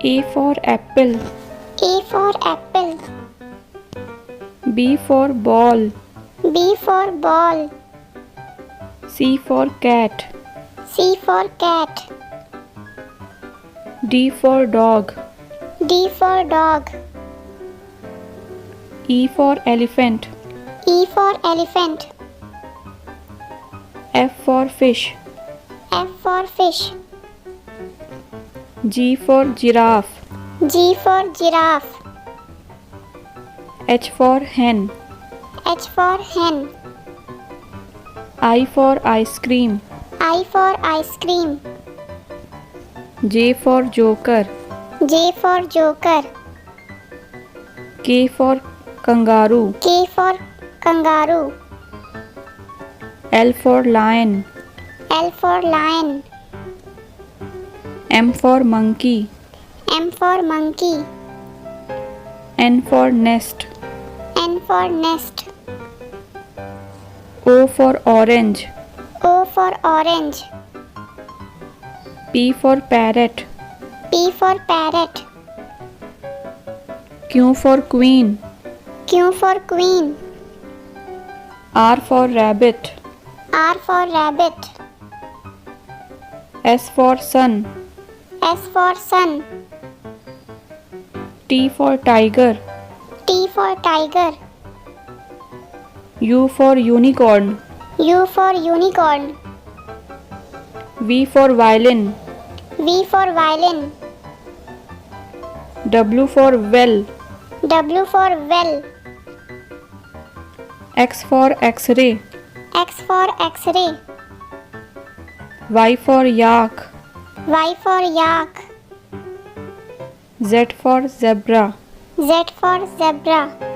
A for apple. A for apple. B for ball. B for ball. C for cat. C for cat. D for dog. D for dog. E for elephant. E for elephant. F for fish. F for fish. G for giraffe. G for giraffe. H for hen. H for hen. I for ice cream. I for ice cream. J for joker. J for joker. K for kangaroo. K for kangaroo. L for lion. L for lion. M for monkey. M for monkey. N for nest. N for nest. O for orange. O for orange. P for parrot. P for parrot. Q for queen. Q for queen. R for rabbit. R for rabbit. S for sun. S for sun. T for tiger. T for tiger. U for unicorn. U for unicorn. V for violin. V for violin. W for well. W for well. X for x-ray. X for x-ray. Y for yak. Y for yak. Z for zebra. Z for zebra.